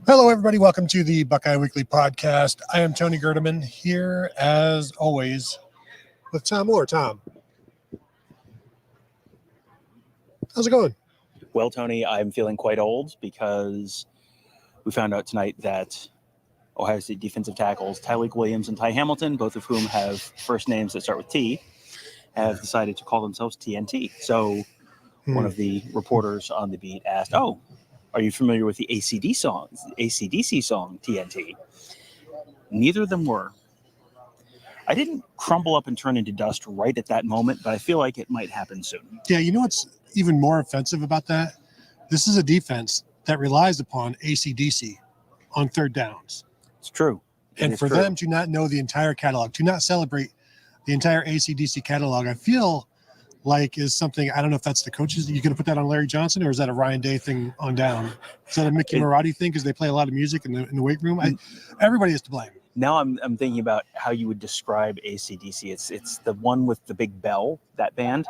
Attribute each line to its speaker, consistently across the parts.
Speaker 1: Hello, everybody. Welcome to the Buckeye Weekly podcast. I am Tony Gerdeman here, as always, with Tom Orr. Tom, how's it going?
Speaker 2: Well, Tony, I'm feeling quite old because we found out tonight that Ohio State defensive tackles Tyleik Williams and Ty Hamilton, both of whom have first names that start with T, have decided to call themselves TNT. So one of the reporters on the beat asked, "Oh, are you familiar with the AC/DC song TNT?" Neither of them were. I didn't crumble up and turn into dust right at that moment, but I feel like it might happen soon.
Speaker 1: Yeah, you know what's even more offensive about that? This is a defense that relies upon AC/DC on third downs.
Speaker 2: It's true.
Speaker 1: And for them to not know the entire catalog, to not celebrate the entire AC/DC catalog, I feel like is something, I don't know if that's the coaches. You going to put that on Larry Johnson, or is that a Ryan Day thing on down? Is that a Mickey Marotti thing because they play a lot of music in the weight room? Everybody is to blame.
Speaker 2: Now I'm thinking about how you would describe AC/DC. It's the one with the big bell, that band,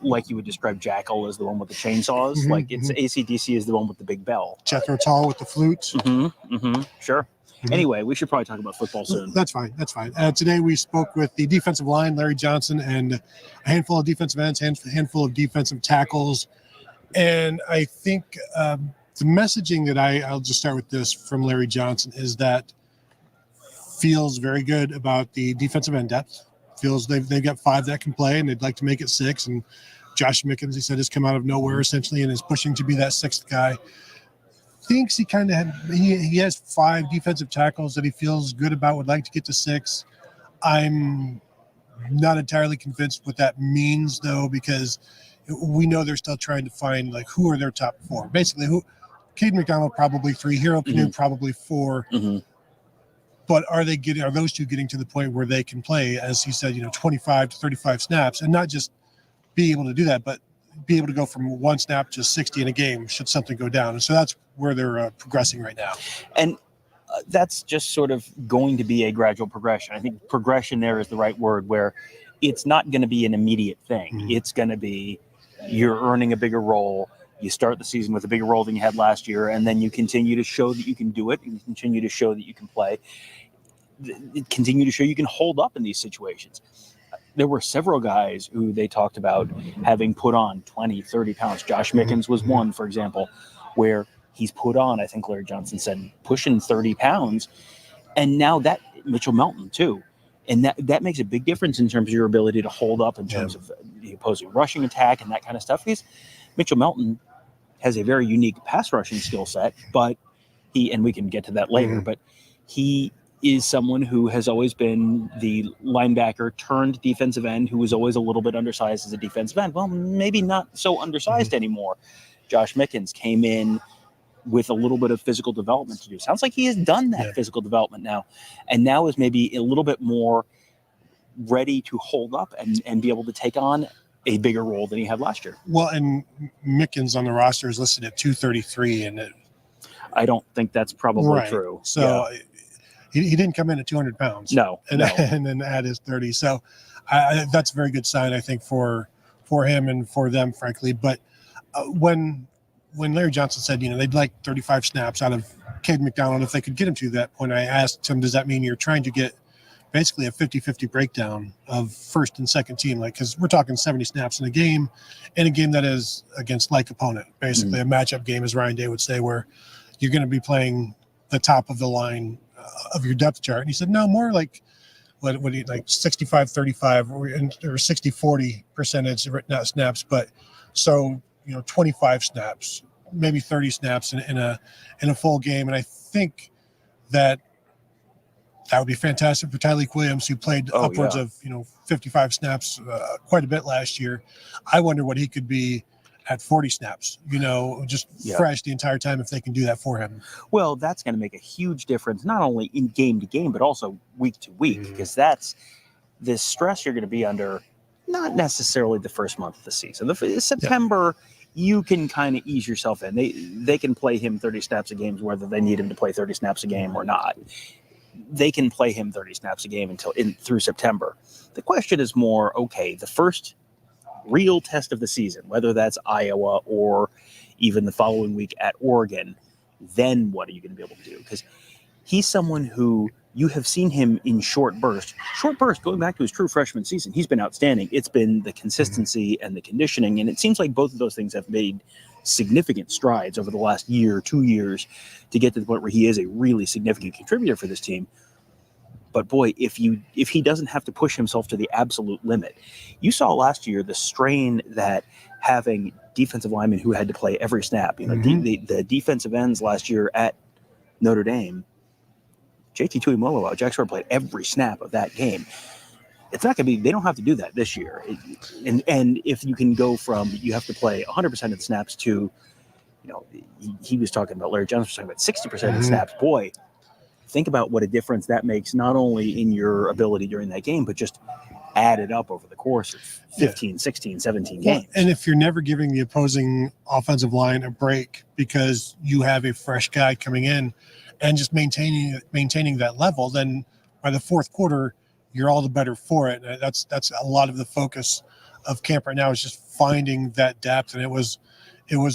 Speaker 2: like you would describe Jackal as the one with the chainsaws.
Speaker 1: Mm-hmm,
Speaker 2: like it's AC/DC is the one with the big bell.
Speaker 1: Jethro Tull with the flutes.
Speaker 2: Sure. Mm-hmm. Anyway, we should probably talk about football soon.
Speaker 1: That's fine. Today we spoke with the defensive line, Larry Johnson, and a handful of defensive ends, a handful of defensive tackles. And I think the messaging that I'll just start with this from Larry Johnson is that feels very good about the defensive end depth. Feels they've got 5 that can play, and they'd like to make it 6. And Josh Mickens, he said, has come out of nowhere essentially and is pushing to be that 6th guy. Thinks he has 5 defensive tackles that he feels good about, would like to get to 6. I'm not entirely convinced what that means, though, because we know they're still trying to find, like, who are their top 4. Basically, Caden McDonald probably 3, Hero Canoe probably 4. Mm-hmm. But are those two getting to the point where they can play, as he said, 25 to 35 snaps, and not just be able to do that, but be able to go from 1 snap to 60 in a game should something go down. And so that's where they're progressing right now.
Speaker 2: And that's just sort of going to be a gradual progression. I think progression there is the right word, where it's not going to be an immediate thing. Mm-hmm. It's going to be you're earning a bigger role. You start the season with a bigger role than you had last year, and then you continue to show that you can do it, and you continue to show that you can play. Continue to show you can hold up in these situations. There were several guys who they talked about having put on 20, 30 pounds. Josh Mickens was one, for example, where he's put on, I think Larry Johnson said, pushing 30 pounds. And now that Mitchell Melton, too. And that makes a big difference in terms of your ability to hold up in terms of the opposing rushing attack and that kind of stuff. Because Mitchell Melton has a very unique pass rushing skill set, but and we can get to that later, but he is someone who has always been the linebacker turned defensive end who was always a little bit undersized as a defensive end. Well, maybe not so undersized anymore. Josh Mickens came in with a little bit of physical development to do. Sounds like he has done that physical development now, and now is maybe a little bit more ready to hold up and be able to take on a bigger role than he had last year.
Speaker 1: Well, and Mickens on the roster is listed at 233, and
Speaker 2: I don't think that's probably true.
Speaker 1: So he didn't come in at 200 pounds.
Speaker 2: No.
Speaker 1: And then add his 30. So that's a very good sign, I think, for him and for them, frankly. But when Larry Johnson said, they'd like 35 snaps out of Caden McDonald, if they could get him to that point, I asked him, does that mean you're trying to get basically a 50-50 breakdown of first and second team? Because we're talking 70 snaps in a game that is against like opponent, basically a matchup game, as Ryan Day would say, where you're going to be playing the top of the line of your depth chart. And he said, no, more like what do you like 65-35 or 60-40 percentage not snaps, but so 25 snaps, maybe 30 snaps in a full game. And I think that would be fantastic for Tyleik Williams, who played upwards of 55 snaps quite a bit last year. I wonder what he could be at 40 snaps, fresh the entire time, if they can do that for him.
Speaker 2: Well, that's going to make a huge difference, not only in game to game, but also week to week, because that's the stress you're going to be under, not necessarily the first month of the season. September, you can kind of ease yourself in. They can play him 30 snaps a game, whether they need him to play 30 snaps a game or not. They can play him 30 snaps a game through September. The question is more, the first real test of the season, whether that's Iowa or even the following week at Oregon, then what are you going to be able to do? Because he's someone who you have seen him in short bursts, going back to his true freshman season. He's been outstanding. It's been the consistency and the conditioning. And it seems like both of those things have made significant strides over the last year, 2 years to get to the point where he is a really significant contributor for this team. But boy, if he doesn't have to push himself to the absolute limit, you saw last year the strain that having defensive linemen who had to play every snap, the defensive ends last year at Notre Dame, JT Tuimoloau, Jack Sawyer played every snap of that game. It's not going to be, they don't have to do that this year. And if you can go from, you have to play 100% of the snaps to, he was talking about, Larry Johnson was talking about 60% of the snaps. Boy, think about what a difference that makes, not only in your ability during that game, but just add it up over the course of 15, 16, 17 games.
Speaker 1: And if you're never giving the opposing offensive line a break because you have a fresh guy coming in and just maintaining that level, then by the fourth quarter, you're all the better for it. And that's a lot of the focus of camp right now, is just finding that depth. And it was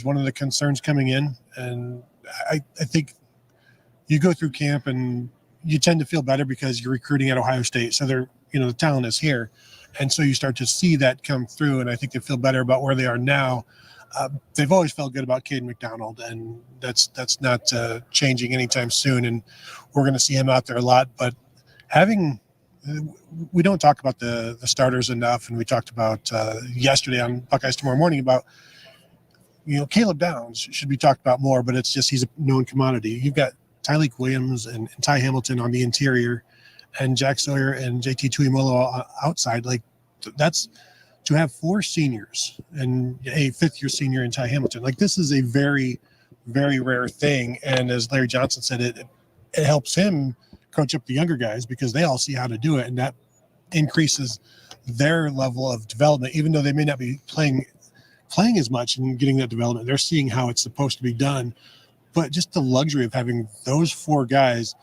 Speaker 1: one of the concerns coming in. And I think you go through camp and you tend to feel better because you're recruiting at Ohio State. So the talent is here. And so you start to see that come through. And I think they feel better about where they are now. They've always felt good about Caden McDonald, and that's not changing anytime soon. And we're going to see him out there a lot. But we don't talk about the starters enough, and we talked about yesterday on Buckeyes Tomorrow Morning about Caleb Downs should be talked about more, but it's just he's a known commodity. You've got Tyleik Williams and Ty Hamilton on the interior, and Jack Sawyer and JT Tuimoloau outside. Like, that's to have 4 seniors and a fifth-year senior in Ty Hamilton. Like, this is a very, very rare thing. And as Larry Johnson said, it helps him coach up the younger guys because they all see how to do it, and that increases their level of development. Even though they may not be playing as much and getting that development, they're seeing how it's supposed to be done. But just the luxury of having those 4 guys,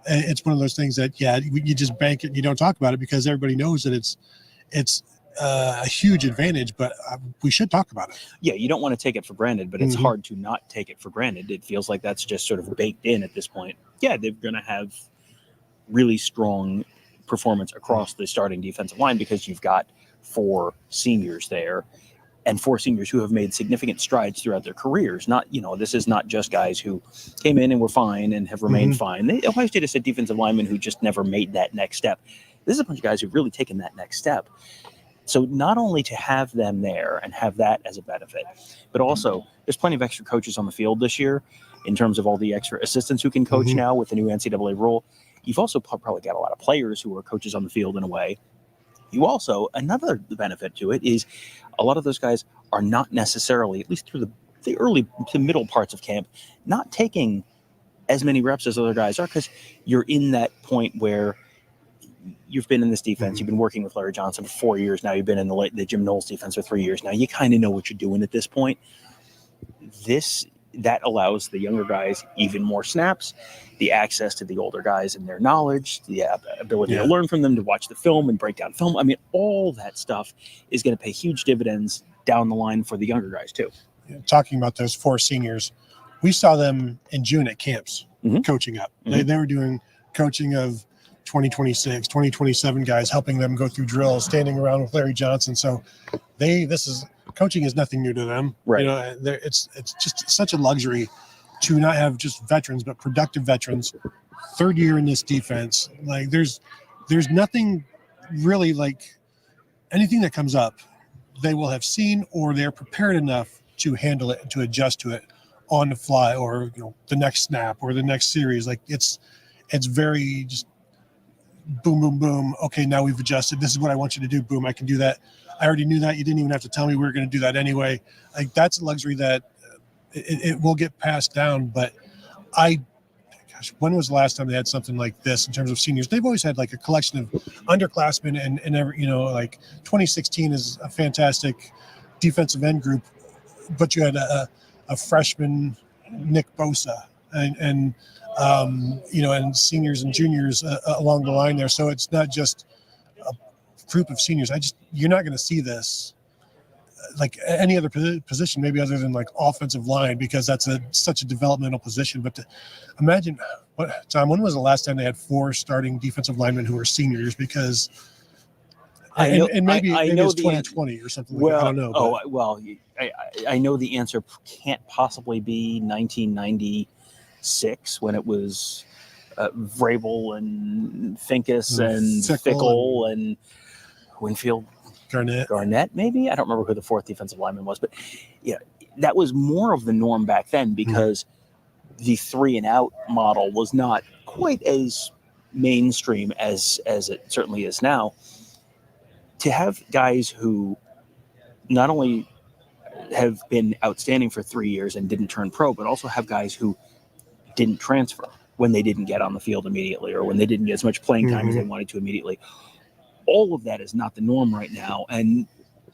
Speaker 1: it's one of those things that, you just bank it and you don't talk about it because everybody knows that it's a huge advantage, but we should talk about it.
Speaker 2: Yeah, you don't want to take it for granted, but it's hard to not take it for granted. It feels like that's just sort of baked in at this point. Yeah, they're going to have really strong performance across the starting defensive line because you've got 4 seniors there, and 4 seniors who have made significant strides throughout their careers. Not, this is not just guys who came in and were fine and have remained fine. Ohio State has had defensive linemen who just never made that next step. This is a bunch of guys who've really taken that next step. So not only to have them there and have that as a benefit, but also there's plenty of extra coaches on the field this year in terms of all the extra assistants who can coach now with the new NCAA rule. You've also probably got a lot of players who are coaches on the field in a way. You also, another benefit to it is a lot of those guys are not necessarily, at least through the early to middle parts of camp, not taking as many reps as other guys are because you're in that point where you've been in this defense. You've been working with Larry Johnson for 4 years now. You've been in the Jim Knowles defense for 3 years now. You kind of know what you're doing at this point. That allows the younger guys even more snaps, the access to the older guys and their knowledge, the ability to learn from them, to watch the film and break down film. I mean, all that stuff is going to pay huge dividends down the line for the younger guys too.
Speaker 1: Talking about those 4 seniors, we saw them in June at camps coaching up. They were doing coaching of 2026, 2027 guys, helping them go through drills, standing around with Larry Johnson. So coaching is nothing new to them.
Speaker 2: Right.
Speaker 1: It's just such a luxury to not have just veterans, but productive veterans. 3rd year in this defense. Like there's nothing really, like anything that comes up, they will have seen or they're prepared enough to handle it and to adjust to it on the fly, or the next snap or the next series. Like it's very just boom, boom, boom. Okay, now we've adjusted. This is what I want you to do. Boom, I can do that. I already knew that. You didn't even have to tell me we were going to do that anyway. Like that's a luxury that it will get passed down. But when was the last time they had something like this in terms of seniors? They've always had like a collection of underclassmen and every, like 2016 is a fantastic defensive end group, but you had a freshman, Nick Bosa, and seniors and juniors along the line there. So it's not just a group of seniors. You're not going to see this like any other position, maybe other than like offensive line, because that's such a developmental position. But imagine, Tom, when was the last time they had 4 starting defensive linemen who were seniors? Because maybe it's 2020 or something.
Speaker 2: Well,
Speaker 1: like that. I don't know.
Speaker 2: Oh, well, I know the answer can't possibly be 1996 when it was Vrabel and Finkus and Fickle and Winfield. Garnett, maybe? I don't remember who the 4th defensive lineman was, but yeah, that was more of the norm back then because the 3-and-out model was not quite as mainstream as it certainly is now. To have guys who not only have been outstanding for 3 years and didn't turn pro, but also have guys who didn't transfer when they didn't get on the field immediately or when they didn't get as much playing time as they wanted to immediately. All of that is not the norm right now. And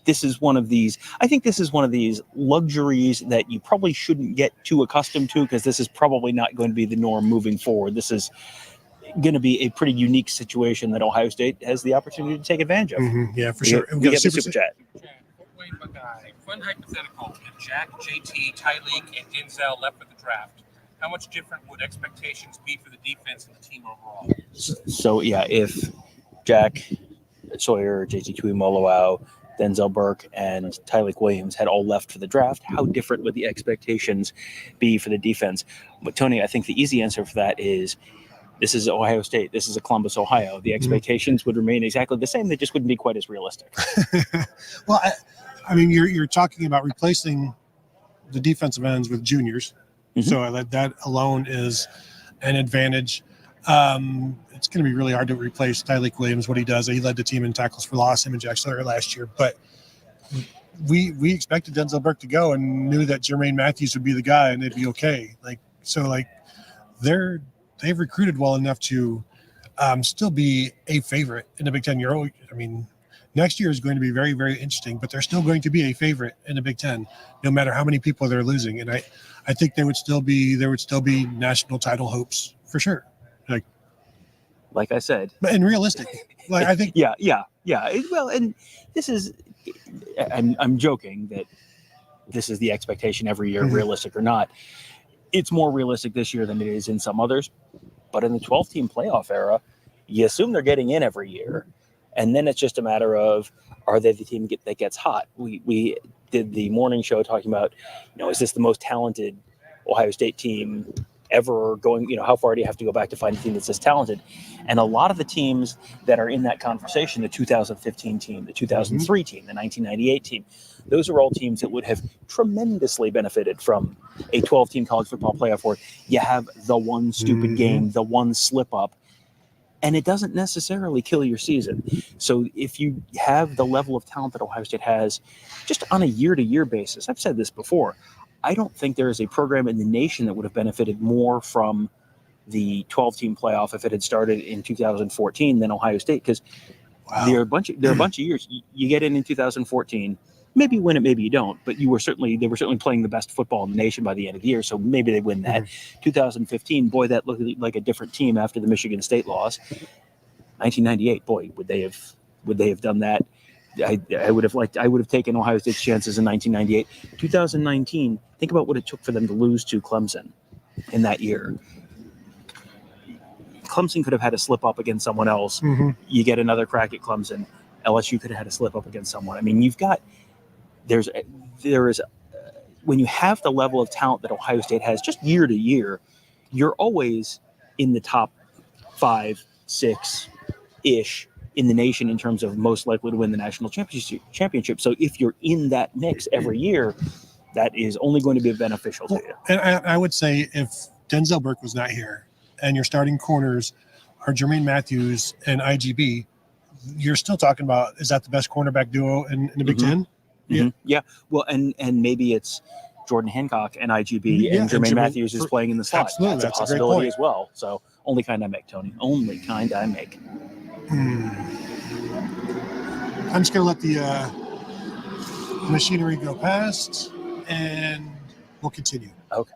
Speaker 2: this is one of these luxuries that you probably shouldn't get too accustomed to, because this is probably not going to be the norm moving forward. This is going to be a pretty unique situation that Ohio State has the opportunity to take advantage of.
Speaker 1: Yeah, for sure.
Speaker 2: We got a super chat.
Speaker 3: Buckeye, fun hypothetical. If Jack, JT, Tyleek, and Denzel left for the draft, how much different would expectations be for the defense and the team overall?
Speaker 2: So, yeah, if Jack, Sawyer, JT Tuimoloau, Denzel Burke, and Tyleek Williams had all left for the draft, how different would the expectations be for the defense? But, Tony, I think the easy answer for that is this is Ohio State. This is a Columbus, Ohio. The expectations would remain exactly the same. They just wouldn't be quite as realistic.
Speaker 1: Well, I mean, you're talking about replacing the defensive ends with juniors. So that alone is an advantage. It's going to be really hard to replace Tyleek Williams, what he does. He led the team in tackles for loss, him and Jack Sawyer last year. But we expected Denzel Burke to go and knew that Jermaine Matthews would be the guy and they'd be okay. They've recruited well enough to still be a favorite in the Big Ten. I mean, next year is going to be very, very interesting, but they're still going to be a favorite in the Big Ten, no matter how many people they're losing. And I think there would still be national title hopes for sure.
Speaker 2: Like I said,
Speaker 1: and realistic. I think.
Speaker 2: Yeah. Well, and this is, I'm joking that this is the expectation every year, realistic or not. It's more realistic this year than it is in some others. But in the 12-team playoff era, you assume they're getting in every year. And then it's just a matter of, are they the team that gets hot? We did the morning show talking about, is this the most talented Ohio State team ever going, how far do you have to go back to find a team that's this talented? And a lot of the teams that are in that conversation, the 2015 team, the 2003 team, the 1998 team, those are all teams that would have tremendously benefited from a 12-team college football playoff where you have the one stupid game, the one slip up, and it doesn't necessarily kill your season. So if you have the level of talent that Ohio State has just on a year-to-year basis, I've said this before, I don't think there is a program in the nation that would have benefited more from the 12-team playoff if it had started in 2014 than Ohio State, because there are a bunch of years you get in 2014, maybe you win it, maybe you don't, but they were certainly playing the best football in the nation by the end of the year, so maybe they win that. 2015, boy, that looked like a different team after the Michigan State loss. 1998, boy, would they have done that? I would have taken Ohio State's chances in 1998. 2019, think about what it took for them to lose to Clemson in that year. Clemson could have had a slip up against someone else. You get another crack at Clemson. LSU could have had a slip up against someone. I mean, when you have the level of talent that Ohio State has just year to year, you're always in the top 5, 6-ish in the nation in terms of most likely to win the national championship. So if you're in that mix every year, that is only going to be beneficial to you.
Speaker 1: And I would say if Denzel Burke was not here and your starting corners are Jermaine Matthews and IGB, you're still talking about, is that the best cornerback duo in the Big Ten?
Speaker 2: Yeah. Well, and maybe it's Jordan Hancock and IGB and Jermaine Matthews is playing in the slot.
Speaker 1: Absolutely.
Speaker 2: That's a possibility as well. So only kind I make, Tony. Only kind I make.
Speaker 1: I'm just going to let the machinery go past, and we'll continue.
Speaker 2: Okay.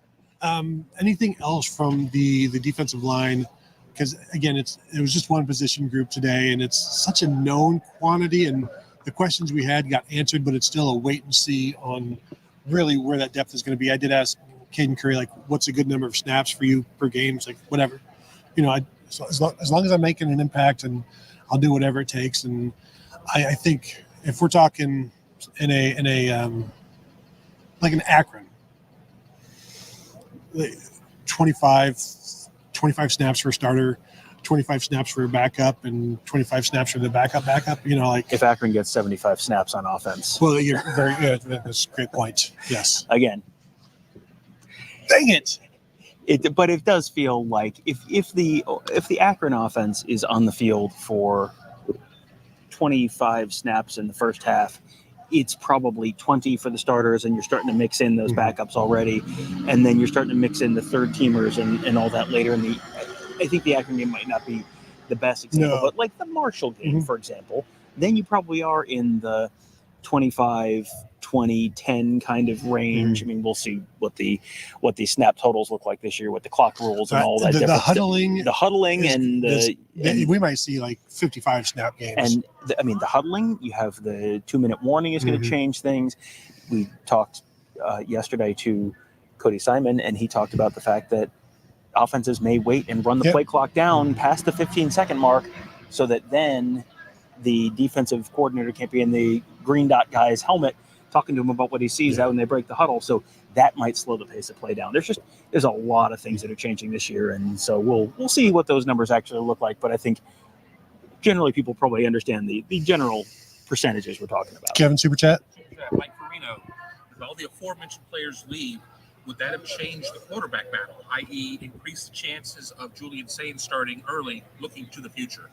Speaker 1: Anything else from the defensive line? Because, again, it was just one position group today, and it's such a known quantity, and the questions we had got answered, but it's still a wait and see on really where that depth is going to be. I did ask Caden Curry, like, what's a good number of snaps for you per game? It's like, whatever, so as long as I'm making an impact, and I'll do whatever it takes. And I think if we're talking in a like an Akron, 25 snaps for a starter, 25 snaps for a backup, and 25 snaps for the backup.
Speaker 2: If Akron gets 75 snaps on offense.
Speaker 1: Well, you're very good. That's a great point. Yes.
Speaker 2: Again.
Speaker 1: Dang it.
Speaker 2: But it does feel like if the Akron offense is on the field for 25 snaps in the first half, it's probably 20 for the starters, and you're starting to mix in those backups already, and then you're starting to mix in the third teamers and all that later in the. I think the Akron game might not be the best example, but like the Marshall game, for example, then you probably are in the 25, 20, 10 kind of range. I mean, we'll see what the snap totals look like this year with the clock rules and all that.
Speaker 1: The huddling,
Speaker 2: we
Speaker 1: might see like 55 snap games.
Speaker 2: And the huddling, you have the 2-minute warning is going to change things. We talked yesterday to Cody Simon, and he talked about the fact that offenses may wait and run the play clock down past the 15-second mark, so that then the defensive coordinator can't be in the green dot guy's helmet talking to him about what he sees out when they break the huddle. So that might slow the pace of play down. There's a lot of things that are changing this year, and so we'll see what those numbers actually look like. But I think generally people probably understand the general percentages we're talking about.
Speaker 1: Kevin, Super Chat.
Speaker 3: Mike Marino, if all the aforementioned players leave, would that have changed the quarterback battle, i.e. increase the chances of Julian Sain starting early, looking to the future?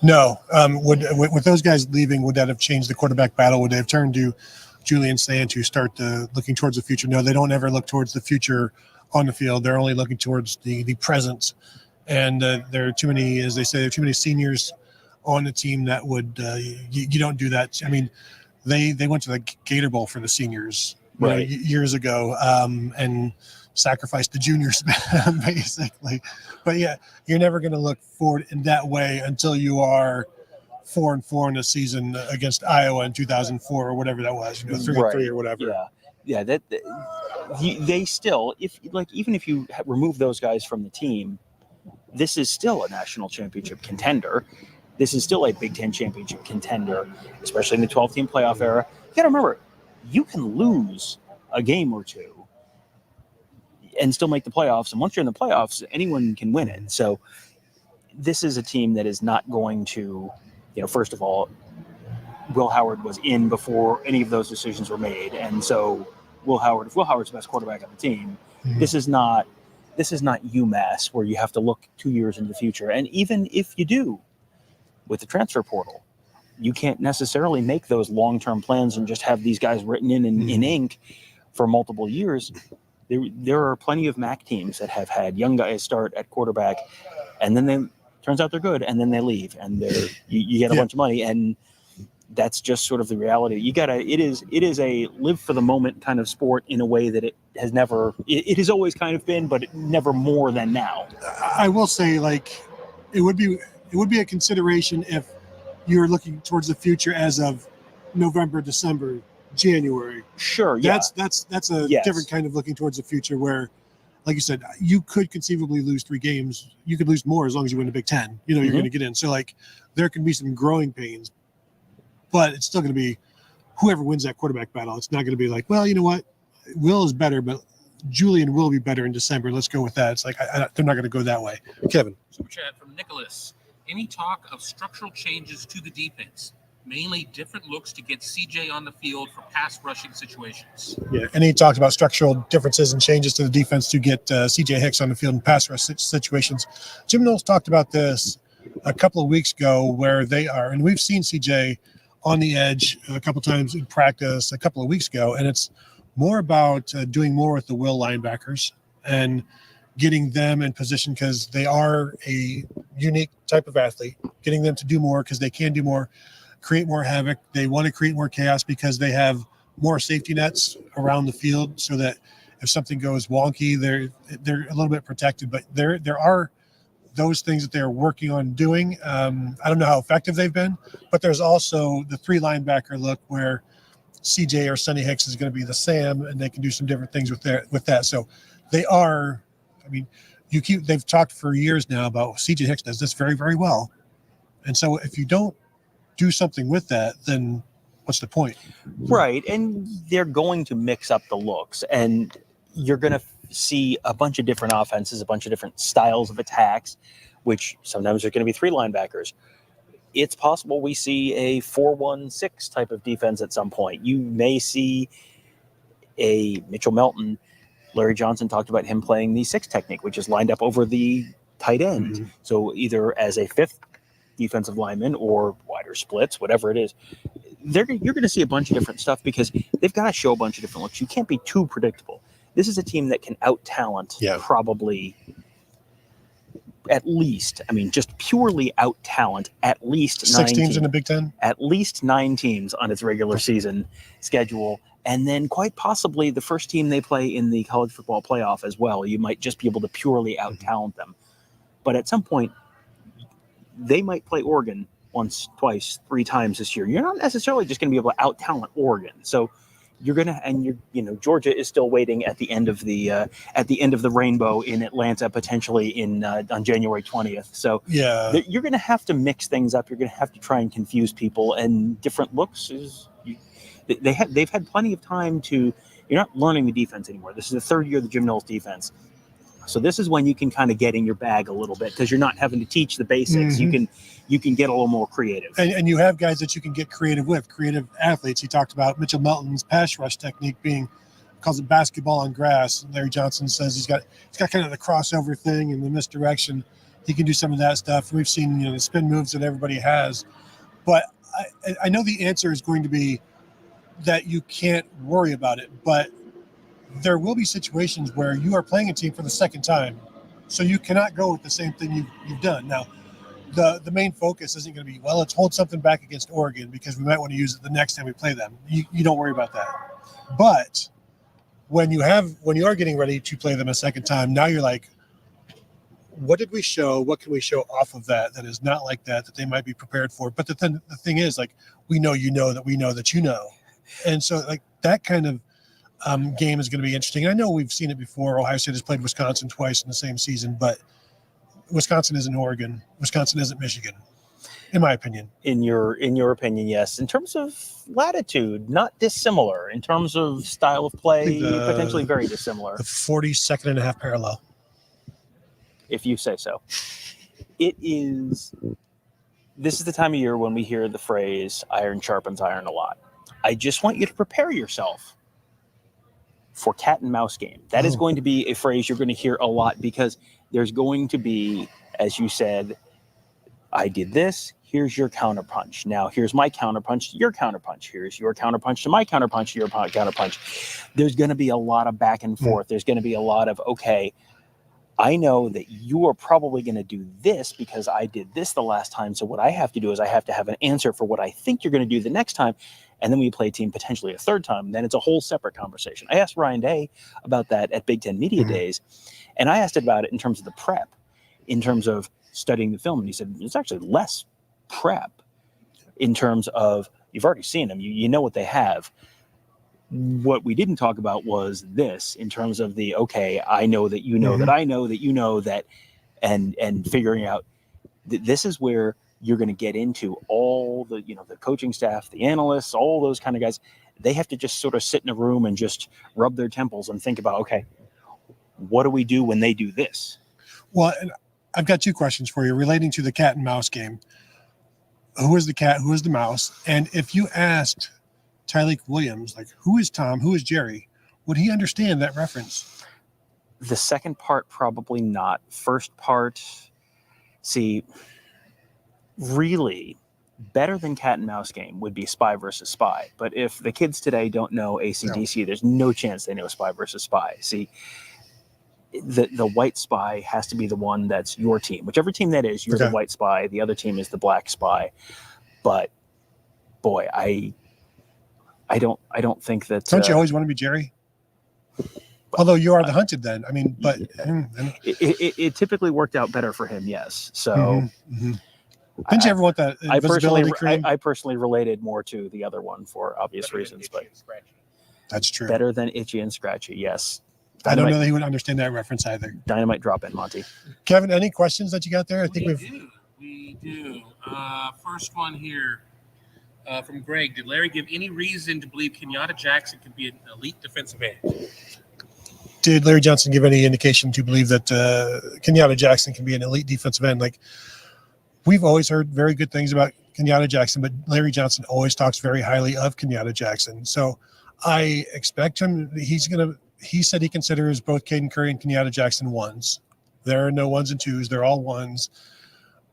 Speaker 1: No. With those guys leaving, would that have changed the quarterback battle? Would they have turned to Julian Sain to start looking towards the future? No, they don't ever look towards the future on the field. They're only looking towards the present. And there are too many, as they say, there are too many seniors on the team that would you don't do that. I mean, they went to the Gator Bowl for the seniors years ago, and sacrificed the juniors basically. But yeah, you're never going to look forward in that way until you are 4-4 in a season against Iowa in 2004 or whatever that was, 3-3 or whatever.
Speaker 2: Yeah. They still, even if you remove those guys from the team, this is still a national championship contender. This is still a Big Ten championship contender, especially in the 12-team playoff era. You got to remember, you can lose a game or two and still make the playoffs. And once you're in the playoffs, anyone can win it. So this is a team that is not going to, first of all, Will Howard was in before any of those decisions were made. And so if Will Howard's the best quarterback on the team, this is not UMass where you have to look 2 years into the future. And even if you do with the transfer portal, you can't necessarily make those long-term plans and just have these guys written in ink for multiple years. There are plenty of MAC teams that have had young guys start at quarterback, and then turns out they're good, and then they leave, and you get a bunch of money, and that's just sort of the reality. It is a live for the moment kind of sport in a way that it has never. It has always kind of been, but never more than now.
Speaker 1: I will say, it would be a consideration if you're looking towards the future as of November, December, January.
Speaker 2: Sure,
Speaker 1: That's a different kind of looking towards the future where, like you said, you could conceivably lose 3 games. You could lose more as long as you win the Big Ten. You're going to get in. So, there can be some growing pains, but it's still going to be whoever wins that quarterback battle. It's not going to be like, well, you know what? Will is better, but Julian will be better in December. Let's go with that. It's like they're not going to go that way. Kevin.
Speaker 3: Super chat from Nicholas. Any talk of structural changes to the defense, mainly different looks to get CJ on the field for pass rushing situations?
Speaker 1: Yeah, and he talked about structural differences and changes to the defense to get CJ Hicks on the field in pass rush situations. Jim Knowles talked about this a couple of weeks ago where they are, and we've seen CJ on the edge a couple times in practice a couple of weeks ago, and it's more about doing more with the will linebackers and getting them in position because they are a unique type of athlete, getting them to do more because they can do more, create more havoc. They want to create more chaos because they have more safety nets around the field so that if something goes wonky, they're a little bit protected. But there are those things that they're working on doing. I don't know how effective they've been, but there's also the 3 linebacker look where CJ or Sonny Hicks is going to be the Sam, and they can do some different things with that. So they are, I mean, they've talked for years now about CJ Hicks does this very, very well. And so if you don't do something with that, then what's the point?
Speaker 2: Right. And they're going to mix up the looks, and you're going to see a bunch of different offenses, a bunch of different styles of attacks, which sometimes are going to be 3 linebackers. It's possible we see a 4-1-6 type of defense at some point. You may see a Mitchell Melton. Larry Johnson talked about him playing the 6 technique, which is lined up over the tight end.
Speaker 1: Mm-hmm.
Speaker 2: So either as a 5th defensive lineman or wider splits, whatever it is. You're going to see a bunch of different stuff because they've got to show a bunch of different looks. You can't be too predictable. This is a team that can out-talent probably at least, I mean, just purely out-talent at least
Speaker 1: 6 teams in the Big Ten?
Speaker 2: At least 9 teams on its regular season schedule. And then quite possibly the first team they play in the college football playoff as well. You might just be able to purely out-talent them. But at some point, they might play Oregon once, twice, 3 times this year. You're not necessarily just going to be able to out-talent Oregon. So you're going to, and Georgia is still waiting at the end of the rainbow in Atlanta, potentially on January 20th. So you're going to have to mix things up. You're going to have to try and confuse people, and different looks they've had plenty of time to. You're not learning the defense anymore. This is the 3rd year of the Jim Knowles defense. So this is when you can kind of get in your bag a little bit because you're not having to teach the basics.
Speaker 1: Mm-hmm.
Speaker 2: You can get a little more creative.
Speaker 1: And you have guys that you can get creative with, creative athletes. He talked about Mitchell Melton's pass rush technique calls it basketball on grass. Larry Johnson says he's got kind of the crossover thing and the misdirection. He can do some of that stuff. We've seen the spin moves that everybody has. But I know the answer is going to be that you can't worry about it, but there will be situations where you are playing a team for the second time, so you cannot go with the same thing you've done. Now, the main focus isn't going to be, well, let's hold something back against Oregon because we might want to use it the next time we play them. You don't worry about that. But when you are getting ready to play them a second time, now you're like, what did we show? What can we show off of that is not like that they might be prepared for? But the thing is, like, we know that we know that you know. And so, like, that kind of game is going to be interesting. I know we've seen it before. Ohio State has played Wisconsin twice in the same season, but Wisconsin isn't Oregon. Wisconsin isn't Michigan, in my opinion. In your opinion, yes. In terms of latitude, not dissimilar. In terms of style of play, potentially very dissimilar. The 42nd and a half parallel. If you say so. This is the time of year when we hear the phrase iron sharpens iron a lot. I just want you to prepare yourself for cat and mouse game. That is going to be a phrase you're going to hear a lot because there's going to be, as you said, I did this, here's your counterpunch. Now here's my counterpunch to your counterpunch. Here's your counterpunch to my counterpunch to your counterpunch. There's going to be a lot of back and forth. There's going to be a lot of, okay, I know that you are probably going to do this because I did this the last time. So what I have to do is I have to have an answer for what I think you're going to do the next time. And then we play a team potentially a third time. Then it's a whole separate conversation. I asked Ryan Day about that at Big Ten Media Days. And I asked about it in terms of the prep, in terms of studying the film. And he said, it's actually less prep in terms of you've already seen them. You know what they have. What we didn't talk about was this in terms of the, okay, I know that you know that I know that you know that, and figuring out this is where you're going to get into all the, the coaching staff, the analysts, all those kind of guys. They have to just sort of sit in a room and just rub their temples and think about, okay, what do we do when they do this? Well, I've got 2 questions for you relating to the cat and mouse game. Who is the cat? Who is the mouse? And if you asked Tyleek Williams, like, who is Tom? Who is Jerry? Would he understand that reference? The second part, probably not. First part, see, really better than cat and mouse game would be spy versus spy. But if the kids today don't know AC/DC, there's no chance they know spy versus spy. See, the white spy has to be the one that's your team. Whichever team that is, you're the white spy. The other team is the black spy. But boy, I don't think that. Don't you always want to be Jerry? Although you are the hunted then. I mean, but
Speaker 2: It typically worked out better for him, yes. So
Speaker 1: didn't you ever want that invisibility cream?
Speaker 2: I personally related more to the other one for obvious reasons, but
Speaker 1: That's true.
Speaker 2: better than itchy and scratchy, yes.
Speaker 1: I don't know that he would understand that reference either.
Speaker 2: Dynamite drop in, Monty.
Speaker 1: Kevin, any questions that you got there? I think
Speaker 3: we do. First one here from Greg. Did Larry give any reason to believe Kenyatta Jackson could be an elite defensive end?
Speaker 1: Did Larry Johnson give any indication to believe that Kenyatta Jackson can be an elite defensive end? Like, we've always heard very good things about Kenyatta Jackson, but Larry Johnson always talks very highly of Kenyatta Jackson. So I expect him. He said he considers both Caden Curry and Kenyatta Jackson ones. There are no ones and twos. They're all ones.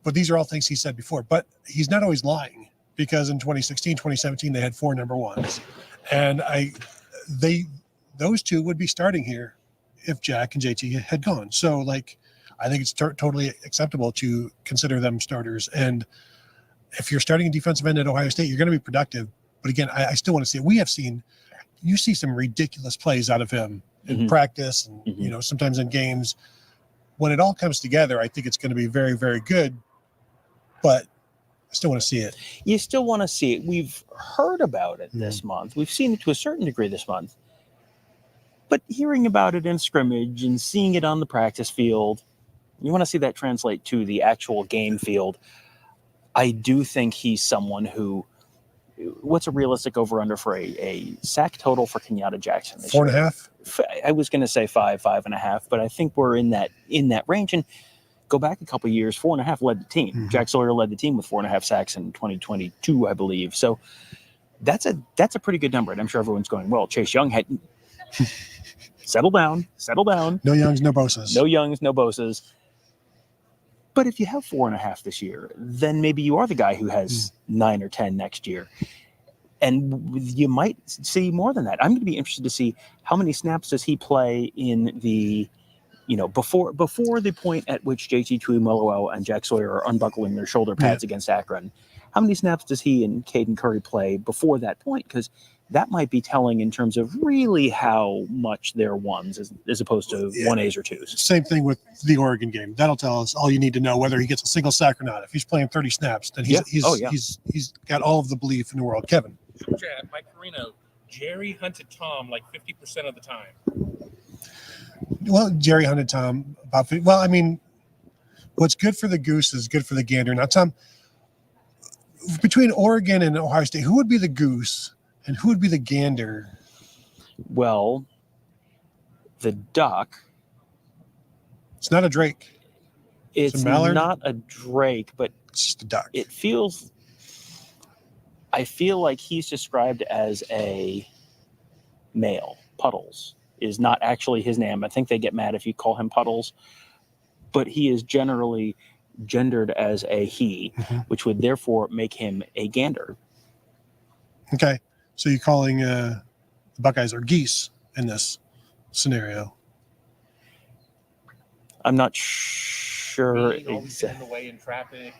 Speaker 1: But these are all things he said before. But he's not always lying, because in 2016, 2017, they had 4 number ones. And those two would be starting here if Jack and JT had gone. So, like, I think it's totally acceptable to consider them starters. And if you're starting a defensive end at Ohio State, you're going to be productive. But again, I still want to see it. You see some ridiculous plays out of him in practice and, sometimes in games. When it all comes together, I think it's going to be very, very good. But I still want to see it.
Speaker 2: You still want to see it. We've heard about it this month. We've seen it to a certain degree this month. But hearing about it in scrimmage and seeing it on the practice field, you want to see that translate to the actual game field. I do think he's someone who, what's a realistic over-under for a sack total for Kenyatta Jackson this
Speaker 1: 4.5?
Speaker 2: I was going to say 5.5, but I think we're in that range. And go back a couple of years, 4.5 led the team. Jack Sawyer led the team with 4.5 sacks in 2022, I believe. So that's a pretty good number. And I'm sure everyone's going, well, Chase Young had settle down.
Speaker 1: No Youngs, no Bosas.
Speaker 2: No Youngs, no Bosas. But if you have 4.5 this year, then maybe you are the guy who has 9 or 10 next year. And you might see more than that. I'm going to be interested to see how many snaps does he play in the, before the point at which JT Tuimoloau and Jack Sawyer are unbuckling their shoulder pads against Akron. How many snaps does he and Caden Curry play before that point? Because that might be telling in terms of really how much they're ones as opposed to 1As or 2s.
Speaker 1: Same thing with the Oregon game. That'll tell us all you need to know whether he gets a single sack or not. If he's playing 30 snaps, then he's got all of the belief in the world. Kevin.
Speaker 3: Chat, Mike Carino, Jerry hunted Tom like 50% of the time.
Speaker 1: Well, Jerry hunted Tom about 50. Well, I mean, what's good for the goose is good for the gander. Now, Tom, between Oregon and Ohio State, who would be the goose and who would be the gander?
Speaker 2: Well, the duck.
Speaker 1: It's not a drake.
Speaker 2: It's not a drake, but
Speaker 1: it's just a duck.
Speaker 2: I feel like he's described as a male. Puddles is not actually his name. I think they get mad if you call him Puddles, but he is generally gendered as a he, which would therefore make him a gander.
Speaker 1: Okay. So you're calling the Buckeyes are geese in this scenario?
Speaker 2: I'm not sure.
Speaker 3: Exactly. In the way in traffic,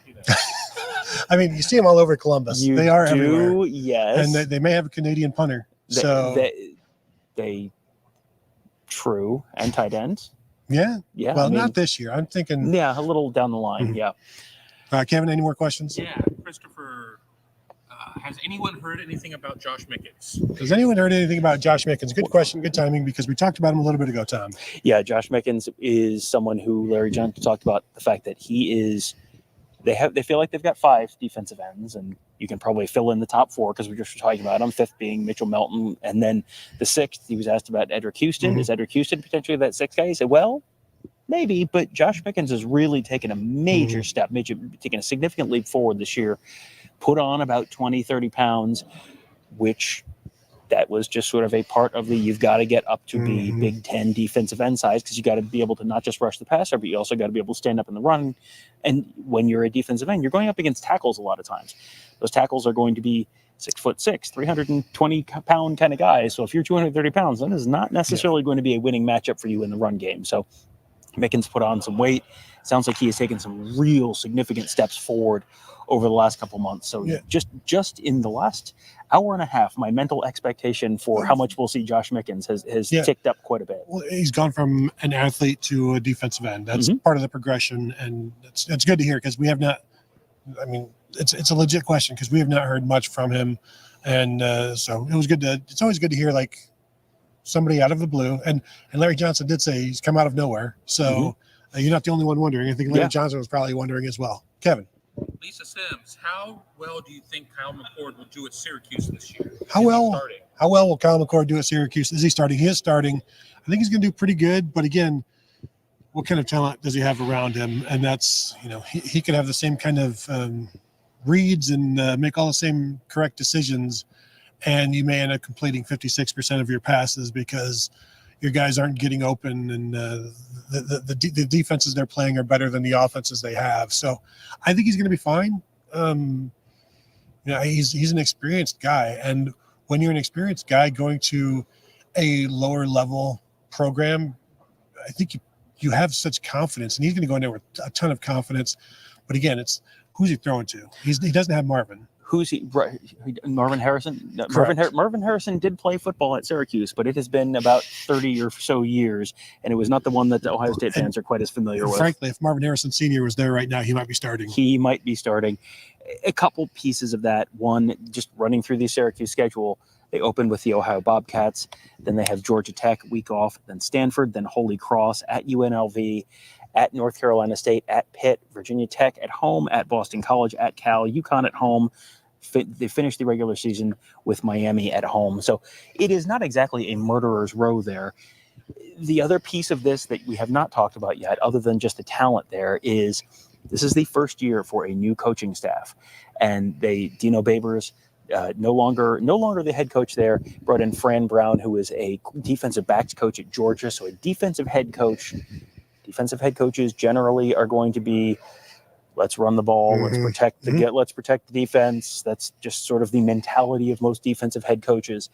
Speaker 1: I mean, you see them all over Columbus. They are everywhere.
Speaker 2: Yes.
Speaker 1: And they may have a Canadian punter.
Speaker 2: They true, and tight ends.
Speaker 1: Yeah.
Speaker 2: Yeah.
Speaker 1: Well, not this year. I'm thinking.
Speaker 2: Yeah, a little down the line. Yeah.
Speaker 1: Kevin, any more questions?
Speaker 3: Yeah. Christopher, has anyone heard anything about Josh Mickens?
Speaker 1: Has anyone heard anything about Josh Mickens? Good question, good timing, because we talked about him a little bit ago, Tom.
Speaker 2: Yeah, Josh Mickens is someone who Larry Johnson talked about the fact that he is. They feel like they've got 5 defensive ends, and you can probably fill in the top 4 because we just were talking about him. 5th being Mitchell Melton, and then the 6th, he was asked about Edric Houston. Is Edric Houston potentially that 6th guy? He said, well, maybe, but Josh Mickens has really taken a major step, taken a significant leap forward this year, put on about 20, 30 pounds, which that was just sort of a part of the you've got to get up to be Big Ten defensive end size because you got to be able to not just rush the passer, but you also got to be able to stand up in the run. And when you're a defensive end, you're going up against tackles a lot of times. Those tackles are going to be 6'6", 320-pound kind of guys. So if you're 230 pounds, that is not necessarily going to be a winning matchup for you in the run game. So Mickens put on some weight. Sounds like he has taken some real significant steps forward over the last couple months. So just in the last hour and a half, my mental expectation for how much we'll see Josh Mickens has ticked up quite a bit.
Speaker 1: Well, he's gone from an athlete to a defensive end. That's part of the progression, and it's good to hear because we have not. I mean, it's a legit question because we have not heard much from him, and so it was good to. It's always good to hear like somebody out of the blue, and Larry Johnson did say he's come out of nowhere. So you're not the only one wondering. I think Larry Johnson was probably wondering as well. Kevin.
Speaker 3: Lisa Sims, how well do you think Kyle McCord will do at Syracuse this year?
Speaker 1: How well will Kyle McCord do at Syracuse? Is he starting? He is starting. I think he's going to do pretty good. But again, what kind of talent does he have around him? And that's, he could have the same kind of reads and make all the same correct decisions. And you may end up completing 56% of your passes because your guys aren't getting open, and the defenses they're playing are better than the offenses they have. So I think he's going to be fine. He's an experienced guy, and when you're an experienced guy going to a lower level program, I think you have such confidence, and he's going to go in there with a ton of confidence. But again, it's who's he throwing to? He doesn't have Marvin.
Speaker 2: Who's he? Right, Marvin Harrison. Marvin Harrison did play football at Syracuse, but it has been about 30 or so years, and it was not the one that the Ohio State fans are quite as familiar with.
Speaker 1: Frankly, if Marvin Harrison Sr. was there right now, he might be starting. A couple pieces of that. One, just running through the Syracuse schedule, they opened with the Ohio Bobcats, then they have Georgia Tech week off, then Stanford, then Holy Cross, at UNLV, at North Carolina State, at Pitt, Virginia Tech at home, at Boston College, at Cal, UConn at home. They finished the regular season with Miami at home. So it is not exactly a murderer's row there. The other piece of this that we have not talked about yet, other than just the talent there, is this is the first year for a new coaching staff. And Dino Babers, no longer the head coach there, brought in Fran Brown, who is a defensive backs coach at Georgia. So a defensive head coach. Defensive head coaches generally are going to be, let's run the ball, let's protect the defense. That's just sort of the mentality of most defensive head coaches.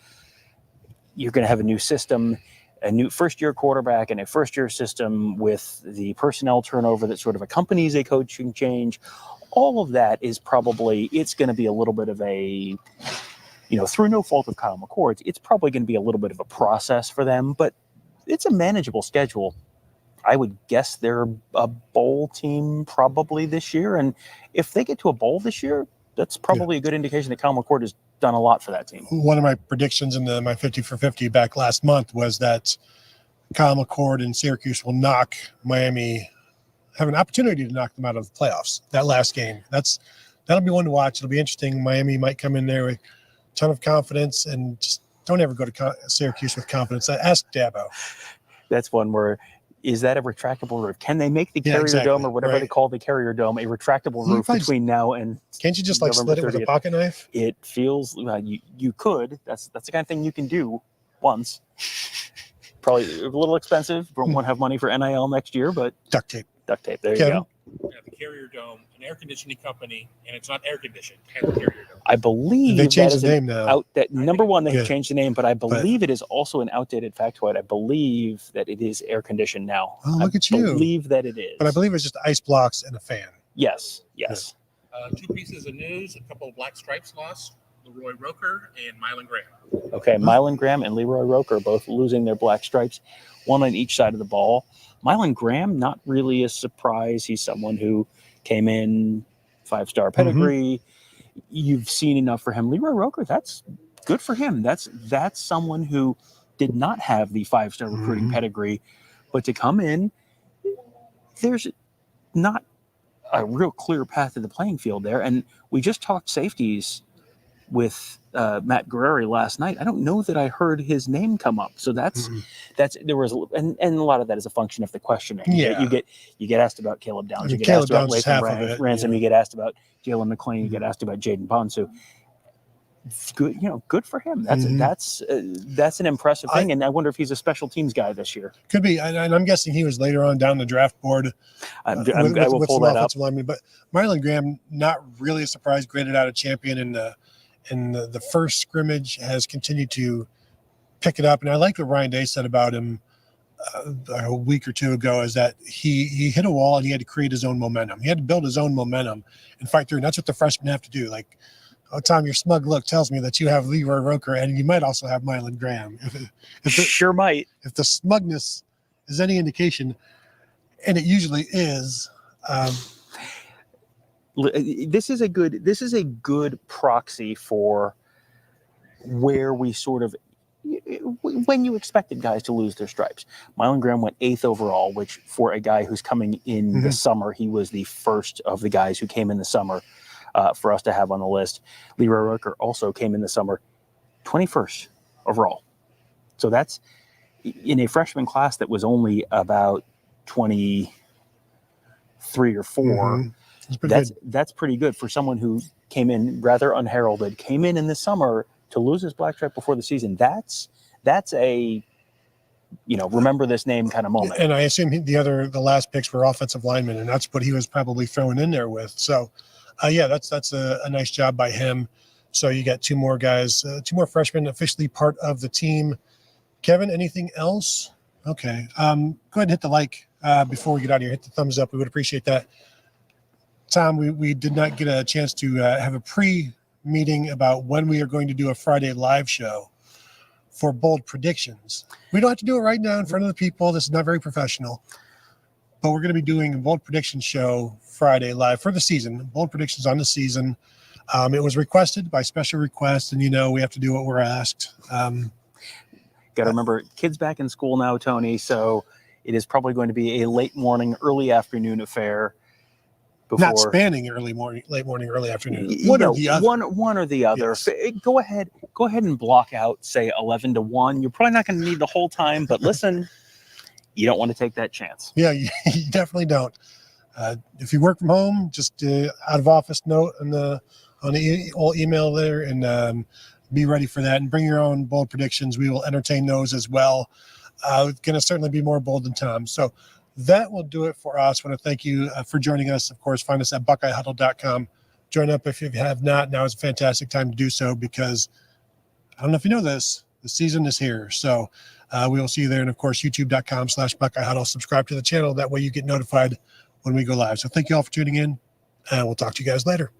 Speaker 1: You're going to have a new system, a new first-year quarterback, and a first-year system with the personnel turnover that sort of accompanies a coaching change. All of that is it's going to be a little bit of a, through no fault of Kyle McCord's, it's probably going to be a little bit of a process for them, but it's a manageable schedule. I would guess they're a bowl team probably this year. And if they get to a bowl this year, that's probably a good indication that Kyle McCord has done a lot for that team. One of my predictions in my 50 for 50 back last month was that Kyle McCord and Syracuse will have an opportunity to knock them out of the playoffs. That last game, that'll be one to watch. It'll be interesting. Miami might come in there with a ton of confidence, and just don't ever go to Syracuse with confidence. Ask Dabo. That's one where, is that a retractable roof? Can they make the Carrier Dome or whatever they call the Carrier Dome a retractable roof between now and? Can't you just split it with a pocket knife? It feels you could. That's the kind of thing you can do once. Probably a little expensive. Won't have money for NIL next year, but duct tape. There you go.
Speaker 3: Yeah, the Carrier Dome, an air conditioning company, and it's not air conditioned. And the Carrier Dome.
Speaker 2: I believe
Speaker 1: they changed the name now.
Speaker 2: Number one, they have changed the name, but I believe it is also an outdated factoid. I believe that it is air conditioned now.
Speaker 1: Oh, look at you!
Speaker 2: I believe that it is,
Speaker 1: but I believe it's just ice blocks and a fan.
Speaker 2: Yes.
Speaker 3: Two pieces of news: a couple of black stripes lost. Leroy Roker and Mylan Graham.
Speaker 2: Okay, Mylan Graham and Leroy Roker both losing their black stripes, one on each side of the ball. Mylan Graham, not really a surprise. He's someone who came in 5-star pedigree. You've seen enough for him. Leroy Roker, that's good for him. That's someone who did not have the 5-star recruiting pedigree, but to come in, there's not a real clear path to the playing field there. And we just talked safeties with Matt Guerreri last night. I don't know that I heard his name come up. So that's there was and a lot of that is a function of the questioning.
Speaker 1: Yeah.
Speaker 2: You get asked about Caleb Downs, you get asked about Lathan Ransom, you get asked about Jalen McClain, you get asked about Jaden Bonsu. Good, good for him. That's an impressive thing, and I wonder if he's a special teams guy this year.
Speaker 1: Could be, and I'm guessing he was later on down the draft board.
Speaker 2: I will pull that up.
Speaker 1: But Mylan Graham, not really a surprise, graded out a champion in the first scrimmage, has continued to pick it up. And I like what Ryan Day said about him a week or two ago is that he hit a wall and he had to create his own momentum. He had to build his own momentum and fight through. And that's what the freshmen have to do. Like, oh, Tom, your smug look tells me that you have Leroy Roker and you might also have Mylan Graham.
Speaker 2: Sure might.
Speaker 1: If the smugness is any indication, and it usually is.
Speaker 2: This is a good proxy for where we sort of, when you expected guys to lose their stripes. Mylan Graham went 8th overall, which for a guy who's coming in the summer, he was the first of the guys who came in the summer for us to have on the list. Leroy Roker also came in the summer 21st overall. So that's in a freshman class that was only about 23 or 4. That's pretty good for someone who came in rather unheralded, came in the summer to lose his black stripe before the season. That's a, remember this name kind of moment.
Speaker 1: And I assume the last picks were offensive linemen, and that's what he was probably throwing in there with. So, that's a nice job by him. So you got 2 more guys, 2 more freshmen officially part of the team. Kevin, anything else? Okay. Go ahead and hit the like before we get out of here. Hit the thumbs up. We would appreciate that. Tom, we did not get a chance to have a pre-meeting about when we are going to do a Friday live show for bold predictions. We don't have to do it right now in front of the people. This is not very professional. But we're going to be doing a bold prediction show Friday live for the season. Bold predictions on the season. It was requested by special request, and we have to do what we're asked.
Speaker 2: Got to remember, kids back in school now, Tony, so it is probably going to be a late morning, early afternoon affair.
Speaker 1: Not spanning late morning, early afternoon. One or the other.
Speaker 2: Yes. Go ahead and block out, say 11 to 1. You're probably not going to need the whole time, but listen, you don't want to take that chance.
Speaker 1: Yeah, you definitely don't. If you work from home, just out of office note on the old email there, and be ready for that. And bring your own bold predictions. We will entertain those as well. It's going to certainly be more bold than Tom. So that will do it for us. I want to thank you for joining us. Of course, find us at BuckeyeHuddle.com. Join up if you have not. Now is a fantastic time to do so because I don't know if you know this, the season is here. So we will see you there. And of course, youtube.com/BuckeyeHuddle. Subscribe to the channel. That way you get notified when we go live. So thank you all for tuning in, and we'll talk to you guys later.